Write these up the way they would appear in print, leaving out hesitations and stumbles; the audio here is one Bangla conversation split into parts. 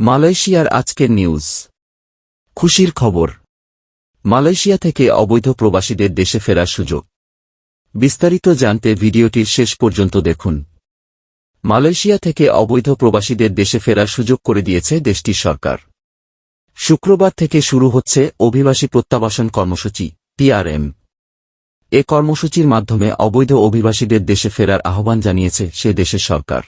মালয়েশিয়ার আজকের নিউজ। খুশির খবর, মালয়েশিয়া থেকে অবৈধ প্রবাসীদের দেশে ফেরার সুযোগ। বিস্তারিত জানতে ভিডিওটির শেষ পর্যন্ত দেখুন। মালয়েশিয়া থেকে অবৈধ প্রবাসীদের দেশে ফেরার সুযোগ করে দিয়েছে দেশটির সরকার। শুক্রবার থেকে শুরু হচ্ছে অভিবাসী প্রত্যাবাসন কর্মসূচি PRM। এ কর্মসূচির মাধ্যমে অবৈধ অভিবাসীদের দেশে ফেরার আহ্বান জানিয়েছে সে দেশের সরকার।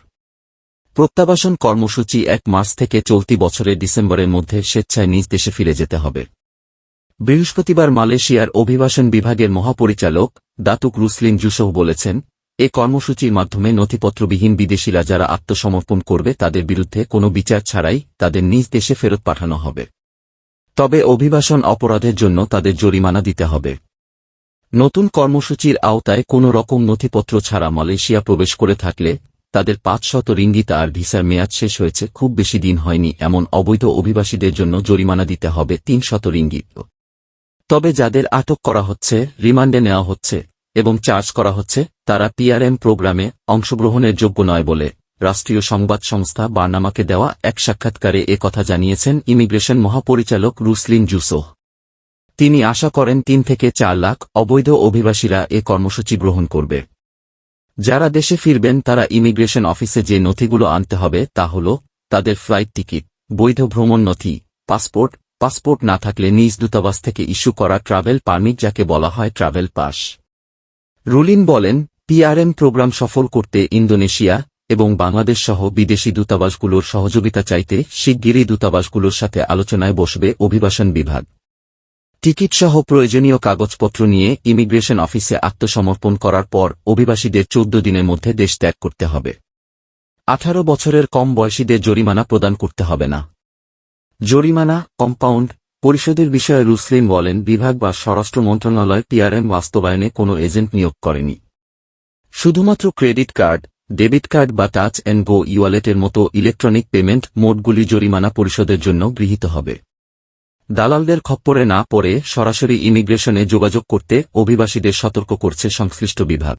প্রত্যাবাসন কর্মসূচি ১ মার্চ থেকে চলতি বছরের ডিসেম্বরের মধ্যে স্বেচ্ছায় নিজ দেশে ফিরে যেতে হবে। বৃহস্পতিবার মালয়েশিয়ার অভিবাসন বিভাগের মহাপরিচালক দাতুক রুসলিন জুসোহ বলেছেন, এ কর্মসূচির মাধ্যমে নথিপত্রবিহীন বিদেশিরা যারা আত্মসমর্পণ করবে তাদের বিরুদ্ধে কোনো বিচার ছাড়াই তাদের নিজ দেশে ফেরত পাঠানো হবে। তবে অভিবাসন অপরাধের জন্য তাদের জরিমানা দিতে হবে। নতুন কর্মসূচির আওতায় কোনো রকম নথিপত্র ছাড়া মালয়েশিয়া প্রবেশ করে থাকলে তাদের ৫০০ রিঙ্গিত আর ভিসার মেয়াদ শেষ হয়েছে খুব বেশি দিন হয়নি এমন অবৈধ অভিবাসীদের জন্য জরিমানা দিতে হবে ৩০০ রিঙ্গিত। তবে যাদের আটক করা হচ্ছে, রিমান্ডে নেওয়া হচ্ছে এবং চার্জ করা হচ্ছে তারা PRM প্রোগ্রামে অংশগ্রহণের যোগ্য নয় বলে রাষ্ট্রীয় সংবাদ সংস্থা বার্নামাকে দেওয়া এক সাক্ষাৎকারে কথা জানিয়েছেন ইমিগ্রেশন মহাপরিচালক রুসলিন জুসোহ। তিনি আশা করেন ৩ থেকে ৪ লাখ অবৈধ অভিবাসীরা এ কর্মসূচি গ্রহণ করবে। যারা দেশে ফিরবেন তারা ইমিগ্রেশন অফিসে যে নথিগুলো আনতে হবে তা হল তাদের ফ্লাইট টিকিট, বৈধ ভ্রমণ নথি, পাসপোর্ট না থাকলে নিজ দূতাবাস থেকে ইস্যু করা ট্রাভেল পারমিট যাকে বলা হয় ট্রাভেল পাস। রুলিন বলেন, PRM প্রোগ্রাম সফল করতে ইন্দোনেশিয়া এবং বাংলাদেশ সহ বিদেশি দূতাবাসগুলোর সহযোগিতা চাইতে শিগগিরই দূতাবাসগুলোর সাথে আলোচনায় বসবে অভিবাসন বিভাগ। টিকিট সহ প্রয়োজনীয় কাগজপত্র নিয়ে ইমিগ্রেশন অফিসে আত্মসমর্পণ করার পর অভিবাসীদের ১৪ দিনের মধ্যে দেশ ত্যাগ করতে হবে। ১৮ বছরের কম বয়সীদের জরিমানা প্রদান করতে হবে না। জরিমানা কম্পাউন্ড পরিশোধের বিষয়ে রুসলিন বলেন, বিভাগ বা স্বরাষ্ট্র মন্ত্রণালয় PRM বাস্তবায়নে কোনো এজেন্ট নিয়োগ করেনি। শুধুমাত্র ক্রেডিট কার্ড, ডেবিট কার্ড বা টাচ অ্যান্ড গো ইওয়ালেটের মতো ইলেকট্রনিক পেমেন্ট মোডগুলি জরিমানা পরিশোধের জন্য গৃহীত হবে। দালালদের খপ্পরে না পড়ে সরাসরি ইমিগ্রেশনে যোগাযোগ করতে অভিবাসীদের সতর্ক করছে সংশ্লিষ্ট বিভাগ।